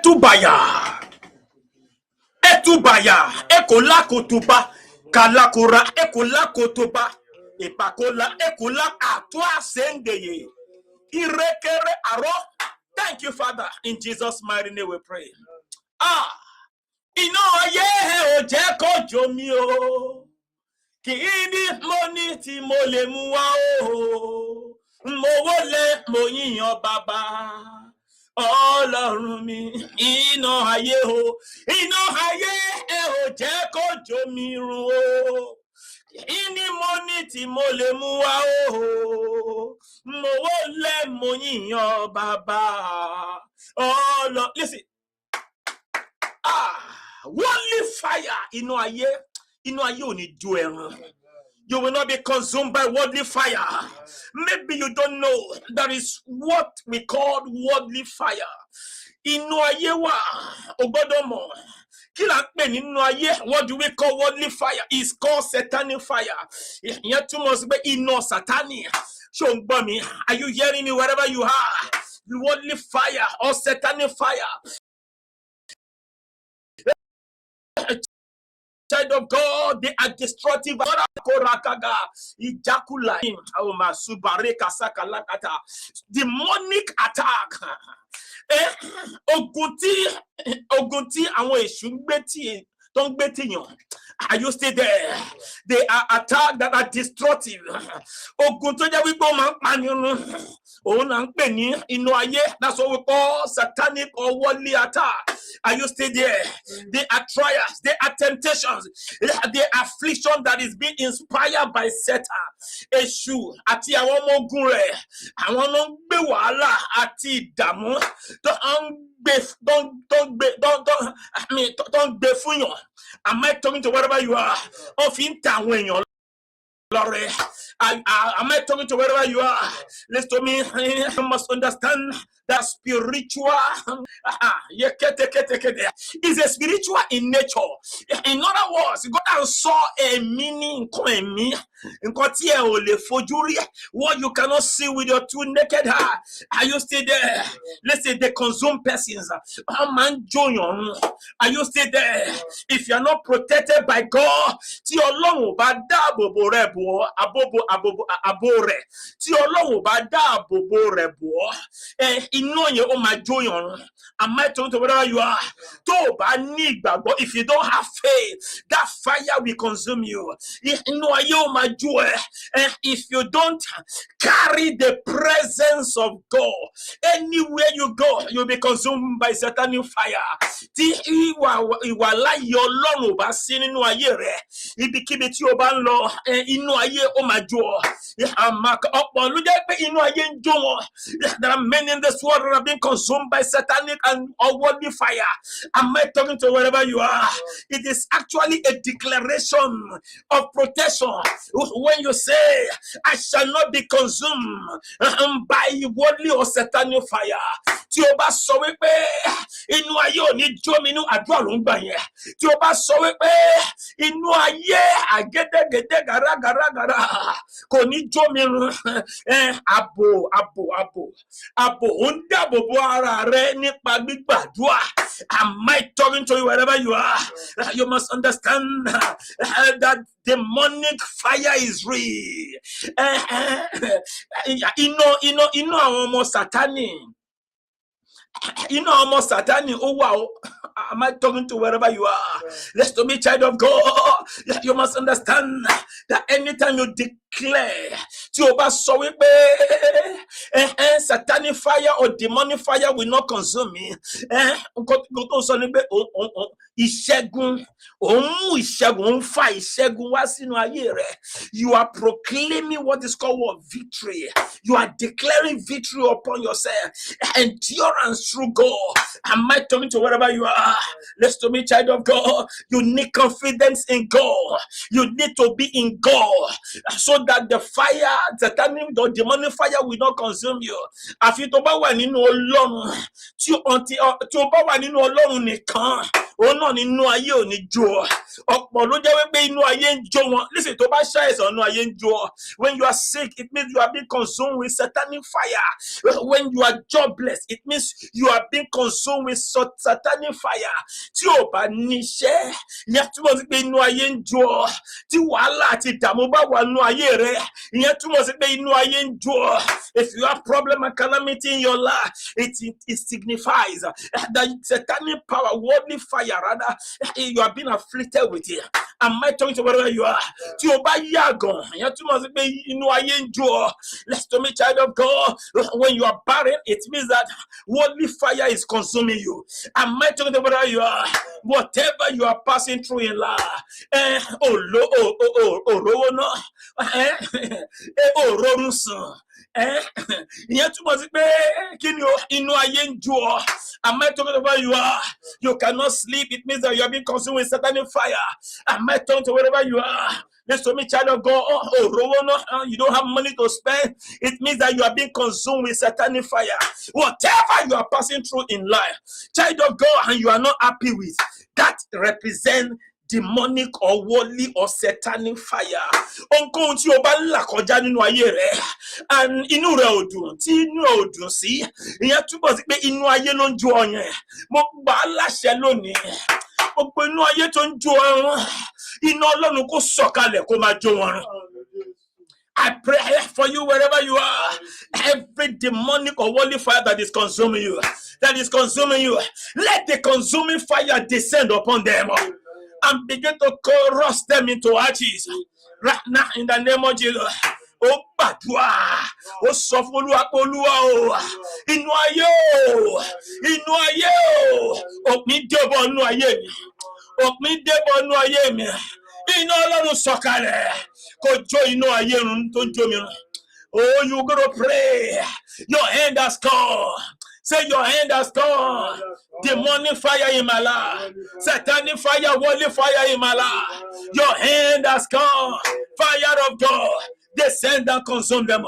Etubaya. Etubaya. Ekola kotuba. Kalakura. Ekola kotuba. Epakola. Ekola atwa sendeye. Irekere aro. Thank you, Father. In Jesus' mighty name we pray. Iná ayé ò jẹ́ kó jó mi o. Kì í ní mo ní tí mo lè mú wá o. Mo wólẹ̀ mo yíyan bàbá. Ọlọ́run mi, iná ayé o. Iná ayé ò jẹ́ kó jó mi run o. Kì í ní mo ní tí mo lè mú wá o. Mo wólẹ̀ mo yíyan bàbá. Listen. Worldly fire, inú ayé ò ní jó ẹran. You will not be consumed by worldly fire. Maybe you don't know that is what we call worldly fire. Inú ayé wà, o gbọ́dọ̀ mọ̀. Kí la ń pè nínú ayé? What do we call worldly fire? It's called satanic fire. Ìyẹn túmọ̀ sí pé iná Sátánì. Ṣé o ń gbọ́ mi? Are you hearing me wherever you are? Worldly fire or satanic fire. Child of God, they are destructive. Demonic attack. Ogun tí àwọn èṣù ń gbé tí tó ń gbé tìyàn. Are you still there? They are attacks that are destructive. Ogun tó jẹ́ wípé ó máa ń panirun. Òun là ń pè ní inú ayé. That's what we call satanic or worldly attack. Are you still there? They are trials, they are temptations, they are affliction that is being inspired by Satan. Èṣù àti àwọn ọmọ ogun rẹ̀, àwọn ló ń gbé wàhálà àti ìdààmú don't gbé fún yàn. Am I talking to wherever you are? Of in town when you're am I talking to wherever you are? Listen to me. You must understand that spiritual is a spiritual in nature. In other words, God saw a meaning in me. What you cannot see with your two naked eye. Are you still there? Let's say they consume persons. Are you still there? If you are not protected by God, tí Ọlọ́run bá dáàbò bò rẹ̀ bò abo rẹ̀, tí Ọlọ́run bá dáàbò bò rẹ̀ bò inú yẹn ó máa jó yàn. Am I talking to wherever you are? Tó o bá ní ìgbàgbọ́, if you don't have faith, that fire will consume you. Inú ayé ó máa jó ẹ. If you don't carry the presence of God, anywhere you go, you'll be consumed by satanic fire. Tí ìwà láyé Ọlọ́run bá sí nínú ayé rẹ̀, ibikíbi tí o bá ń lọ, inú ayé ó máa jó ọ. Ọ̀pọ̀ ló jẹ́ pé inú ayé ń jó wọn. There are many in this world that have been consumed by satanic and worldly fire. Am I talking to wherever you are? It is actually a declaration of protection. When you say, I shall not be consumed by worldly or satanic fire. Tí o bá sọ wípé inú ayé ò ní jó mi, inú àdúrà ló ń gbà yẹn. Tí o bá sọ wípé inú ayé àgédégédé gàràgàràgàrà kò ní jó mi run. Àbò ó ń dáàbò bo ara rẹ nípa gbígbàdúrà. Am I talking to you wherever you are? You must understand that demonic fire is real. Inú àwọn ọmọ Sátánì. Sátánì ó wà ó. Am I talking to wherever you are? Let's to be child of God. You must understand that anytime you declare, tí o bá sọ wípé satanic fire or demonic fire will not consume me. Nǹkan tó sọ ni pé ìṣẹ́gun, òun ìṣẹ́gun, fa ìṣẹ́gun wá sínú ayé rẹ̀. You are proclaiming what is called what? Victory. You are declaring victory upon yourself. Endurance through God. Am I talking to wherever you are? Let's to me, child of God. You need confidence in God. You need to be in God so that the fire, satanic or demonic fire will not consume you. Àfi tó bá wà nínú Ọlọ́run, tí o bá wà nínú Ọlọ́run nìkan, òun náà ni inú ayé ò ní jó ọ. Ọ̀pọ̀ ló jẹ́ wípé inú ayé ń jó wọn. Listen, tó bá ṣàìsàn inú ayé ń jó ọ. When you are sick, it means you are being consumed with satanic fire. When you are jobless, it means you are being consumed with satanic fire. Tí o bá níṣẹ́, ìyẹn túmọ̀ sí pé inú ayé ń jó ọ. Tí wàhálà àti ìdààmú bá wà nínú ayé rẹ, ìyẹn túmọ̀ sí pé inú ayé ń jó ọ. If you have problem and calamity in your life, it signifies that satanic power, worldly fire, rather, you are being afflicted with it. Am I talking to wherever you are? Tí o bá yàgàn, ìyẹn túmọ̀ sí pé inú ayé ń jó ọ. Listen to me, child of God. When you are barren, it means that worldly fire is consuming you. Am I talking to wherever you are? Whatever you are passing through in life, ìyẹn túmọ̀ sí pé kí ni inú ayé ń jó ọ. Am I talking about you are? You cannot sleep. It means that you are being consumed with satanic fire. Am I talking to wherever you are? Listen to me, child of God. You don't have money to spend. It means that you are being consumed with satanic fire. Whatever you are passing through in life, child of God, and you are not happy with, that represents demonic or worldly or satanic fire. Ohunkóhun tí o bá ń là kọjá nínú ayé rẹ, and inú rẹ ò dùn, tí inú rẹ ò dùn sí, ìyẹn túbọ̀ sí pé inú ayé ló ń jó ọ yẹn. Mo gbà á láṣẹ lónìí. Gbogbo inú ayé tó ń jó ọ, iná Ọlọ́run kó sọ̀kalẹ̀ kó máa jó wọn. I pray for you wherever you are. Every demonic or worldly fire that is consuming you, let the consuming fire descend upon them and begin to crush them into ashes right now in the name of Jesus. Oh, gbàdúrà, ó sọ fún Olúwa pé Olúwa o, inú ayé o, òpin débọ̀ inú ayé mi, iná Ọlọ́run sọ̀kalẹ̀, kó jó inú ayé run tó jó mi run. Oh, you gotta pray. Your hand has come. Say your hand has come. Demonic fire in my life. Satanic fire, worldly fire in my life. Your hand has come. Fire of God. Descend and consume them.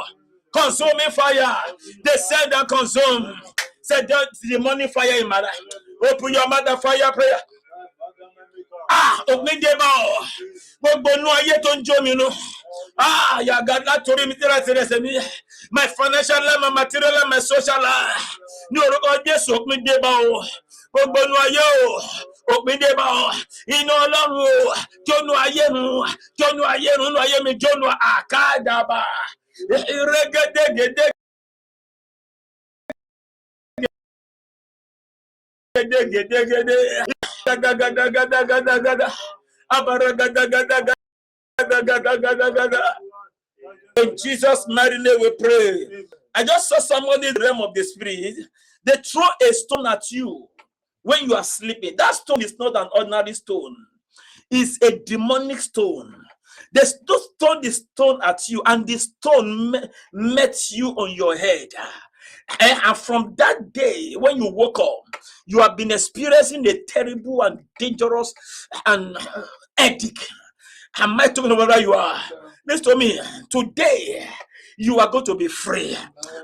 Consuming fire. Descend and consume. Say the demonic fire in my life. Open your mouth and fire prayer. Open them out. Gbogbo inú ayé tó ń jó mi nù. Yàgàdá torí mi tíra tirẹ̀ sẹ́mi. My financial life, my material life, my social life. Ní orúkọ Jésù, òpin dé bá o. Gbogbo inú ayé o, òpin dé bá o. Iná Ọlọ́run o, jónú ayé nu, inú ayé mi jónú àkàdàbà. Ìrẹ́gẹ́dẹ́gẹ́dẹ́. In Jesus' mighty name we pray. I just saw somebody in the realm of the spirit. They throw a stone at you when you are sleeping. That stone is not an ordinary stone. It's a demonic stone. The stone is thrown at you, and the stone met you on your head. And from that day, when you woke up, you have been experiencing a terrible and dangerous and headache. Am I talking about where you are? Listen to me. Today, you are going to be free.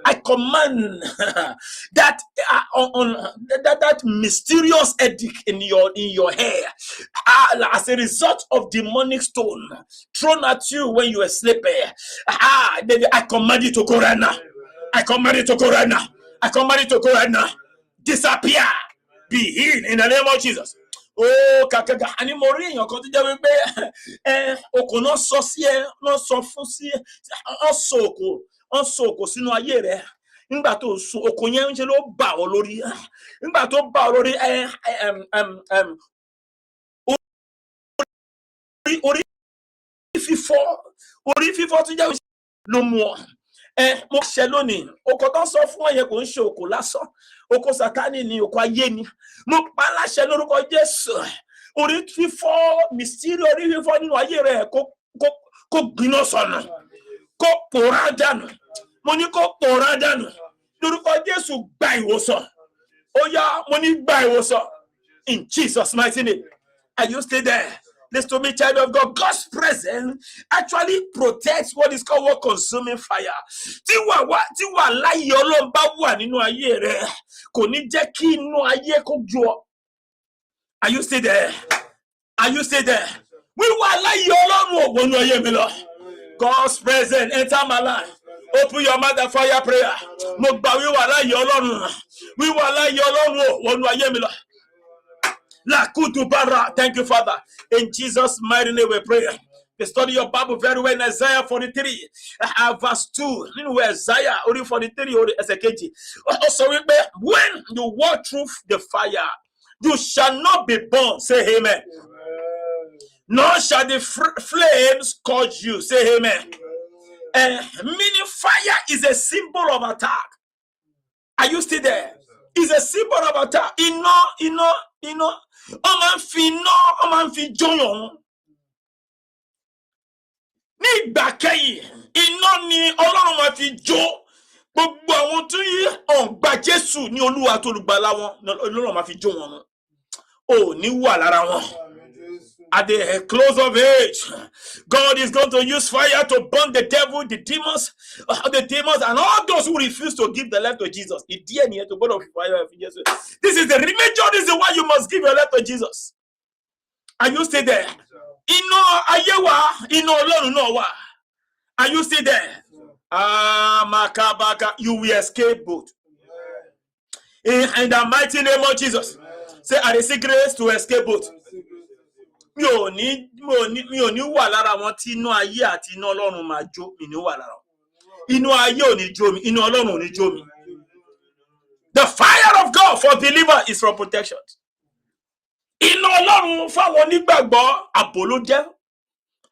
I command that that mysterious headache in your hair, as a result of demonic stone thrown at you when you were sleeping. I command you to go right now. I command it to go right now. I command it to go right now. Disappear. Be healed in the name of Jesus. Oh, kàkàkà àní mo rí èèyàn kan tó jẹ́ wípé okùn náà sọ sí ẹ, náà sọ fún sí ẹ, wọ́n sọ òkò sínú ayé rẹ. Nígbà tó sùn, okùn yẹn ń ṣe ló bà ọ́ lórí. Nígbà tó bà ọ́ lórí, orí fífọ́ tó jẹ́ ló mú ọ. Mo ṣe lónìí, oko tó sọ fún ọyẹ kò ń ṣe oko lásán, oko Sátánì ni, oko ayé ni. Mo pa láṣẹ lórúkọ Jésù, orí fífọ́, mísírì orí fífọ́ nínú ayé rẹ kó gbiná sọnù, kó pòórá dànù. Mo ní kó pòórá dànù. Lórúkọ Jésù gba ìwòsàn. Ó yá, mo ní gba ìwòsàn. In Jesus' mighty name. Are you still there? Listen to me, child of God. God's presence actually protects what is called what consuming fire. Tí wà láyé Ọlọ́run bá wà nínú ayé rẹ, kò ní jẹ́ kí inú ayé kó jó ọ. Are you still there? Are you still there? We were like your God's presence enter my life. Open your mouth and fire prayer. We were like your Lord. We were like your Lord. Thank you, Father. In Jesus' mighty name we pray. You study your Bible very well in Isaiah 43, verse 2. You know Isaiah 43 or SKG. Also, when you walk through the fire, you shall not be burned. Say amen. Nor shall the flames scorch you. Say amen. Meaning fire is a symbol of attack. Are you still there? It's a symbol of attack. You know. Oman fi joyon. Ní ìgbà kẹ́yìn, iná ni Ọlọ́run máa fi jó. Gbogbo àwọn tó yí ọ̀gbà Jésù ní Olúwa tó olùgbàlà wọn, Ọlọ́run máa fi jó wọn. Ò ní wà lára wọn. At the close of age, God is going to use fire to burn the devil, the demons, and all those who refuse to give the life to Jesus. This is the major reason why you must give your life to Jesus. Are you still there? Are you still there? You will escape both. In the mighty name of Jesus. Say, I receive grace to escape both. Mi ò ní wà lára wọn tí inú ayé àti inú Ọlọ́run máa jó, mi ní wà lára. Inú ayé ò ní jó mi, inú Ọlọ́run ò ní jó mi. The fire of God for believer is for protection. Inú Ọlọ́run fáwọn onígbàgbọ́ àbò ló jẹ́.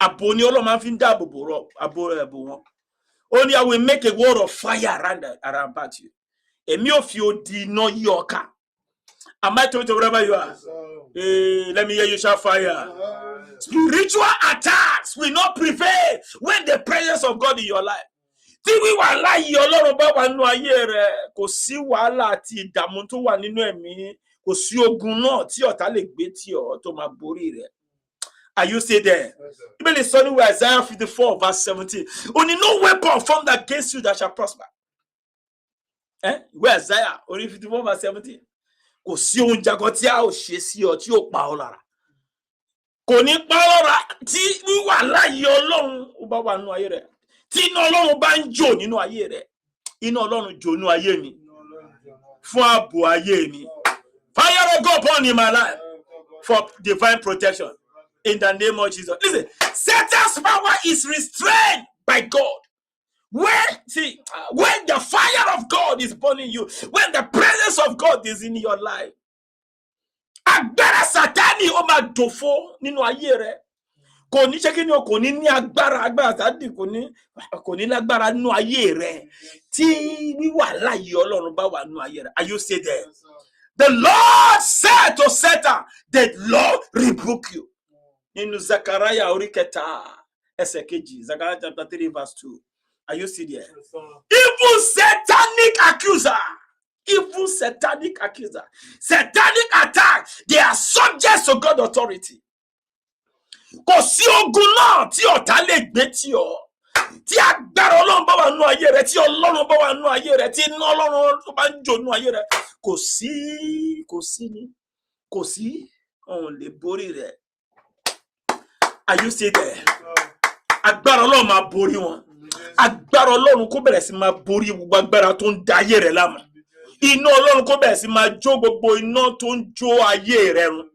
Àbò ni Ọlọ́run máa fi ń dáàbò bò rọ, àbò wọn. Only I will make a wall of fire around about you. Èmi ò fi odi iná yí ọ ká. Am I told you wherever you are? Hey, let me hear you shout fire. Spiritual attacks will not prevail when the presence of God in your life. Tí wíwà láyé Ọlọ́run bá wà nínú ayé rẹ, kò sí wàhálà àti ìdààmú tó wà nínú ẹ̀mí, kò sí ogun náà tí ọ̀tá lè gbé tì ọ́ tó máa borí rẹ. Are you still there? Even the son of Isaiah 54 verse 17. Only no weapon formed against you that shall prosper. Where Isaiah only 54 verse 17. Kò sí ohun jago tí a ò ṣe sí ọ tí ó pa ọ́ lára. Kò ní pa ọ́ lára tí wíwà láyé Ọlọ́run ó bá wà nínú ayé rẹ̀. Tí iná Ọlọ́run bá ń jó nínú ayé rẹ̀. Iná Ọlọ́run jó nínú ayé mi. Fún ààbò ayé mi. Fire of God upon in my life for divine protection. In the name of Jesus. Listen, Satan's power is restrained by God. When the fire of God is burning you, when the presence of God is in your life, agbára Sátánì ó máa dòfo nínú ayé rẹ. Kò ní ṣe kíni o, kò ní ní agbára Sátánì kò ní lágbára nínú ayé rẹ. Tí wíwà láyé Ọlọ́run bá wà nínú ayé rẹ. Are you still there? The Lord said to Satan, the Lord rebuke you. In Zechariah orí kẹta ẹsẹ̀ kejì, Zechariah chapter 3 verse 2. Are you still there? Even satanic accuser, satanic attack, they are subject to God's authority. Kò sí ogun náà tí ọ̀tá lè gbé tì ọ́. Tí agbára Ọlọ́run bá wà nínú ayé rẹ, tí Ọlọ́run bá wà nínú ayé rẹ, tí iná Ọlọ́run tó bá ń jó nínú ayé rẹ, kò sí òun lè borí rẹ. Are you still there? Agbára Ọlọ́run máa borí wọn. Agbára Ọlọ́run kó bẹ̀rẹ̀ sí máa borí gbogbo agbára tó ń da ayé rẹ láàmú. Iná Ọlọ́run kó bẹ̀rẹ̀ sí máa jó gbogbo iná tó ń jó ayé rẹ run.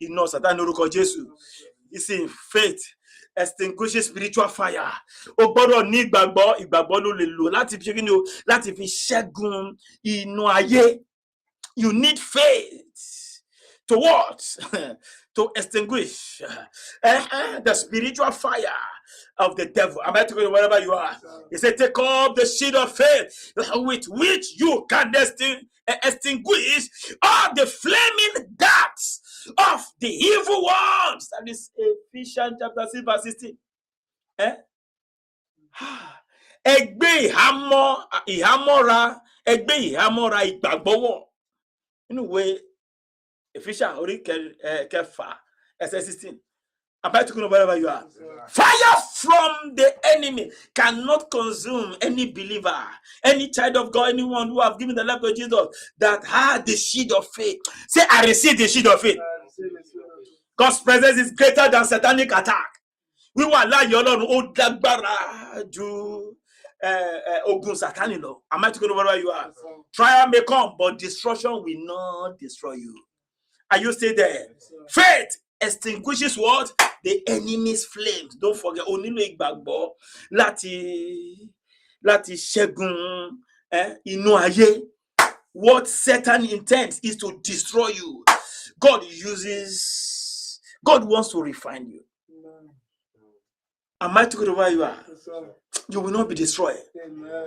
Iná Sátánì orúkọ Jésù. It's in faith. Extinguishes spiritual fire. O gbọ́dọ̀ ní ìgbàgbọ́ ló lè lò láti fi kíni o, láti fi ṣẹ́gun inú ayé. You need faith to what? To extinguish the spiritual fire of the devil. Am I talking wherever you are? He said, take up the shield of faith with which you can extinguish all the flaming darts of the evil ones. That is Ephesians chapter 6 verse 16. Ẹgbẹ́ ìhámọ́ra ìgbàgbọ́wọ́. Inú ìwé Ephesians orí kẹfà ẹsẹ̀ 16. Am I talking wherever you are? Fire from the enemy cannot consume any believer, any child of God, anyone who have given the life to Jesus that had the shield of faith. Say, I receive the shield of faith. God's presence is greater than satanic attack. We were like Ọlọ́run ó dágbára ju ogun Sátánì lọ. Am I talking about where you are? Trial may come, but destruction will not destroy you. Are you still there? Faith extinguishes what? The enemy's flames. Don't forget, ó nílò ìgbàgbọ́ láti ṣẹ́gun inú ayé. What Satan intends is to destroy you. God wants to refine you. Am I talking about where you are? You will not be destroyed.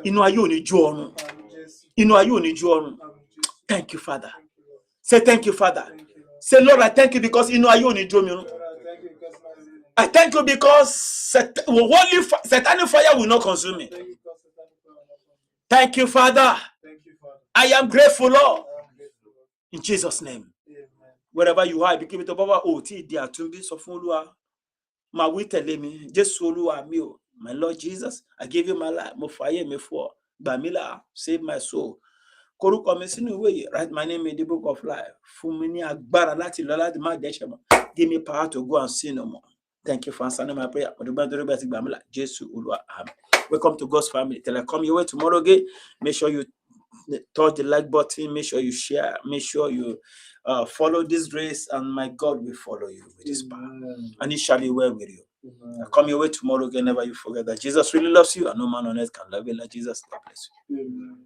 Inú ayé ò ní jó ọrun. Inú ayé ò ní jó ọrun. Thank you, Father. Say thank you, Father. Say, Lord, I thank you because inú ayé ò ní jó mi run. I thank you because satanic fire will not consume me. Thank you, Father. I am grateful, Lord. In Jesus' name. Wherever you are, give it to Baba. Oh, ti di atumbi sọ fún Olúwa. Ma wí tẹ̀lé mi. Jésù Olúwa mi o. My Lord Jesus, I give you my life. Mo fàyè mi fún ọ. Gbà mí là, save my soul. Korúkọ mi sínú ìwé yìí. Write my name in the book of life. Fún mi ní agbára láti lọ láti má dẹ́ṣẹ̀ mọ́. Give me power to go and sin no more. Thank you for answering my prayer. Jesus Olúwa. Amen. Welcome to God's family. Till I come your way tomorrow again. Make sure you touch the like button. Make sure you share. Make sure you follow this grace, and my God will follow you with His power, and it shall be well with you. I come your way tomorrow again. Never you forget that Jesus really loves you, and no man on earth can love you like Jesus. God bless you.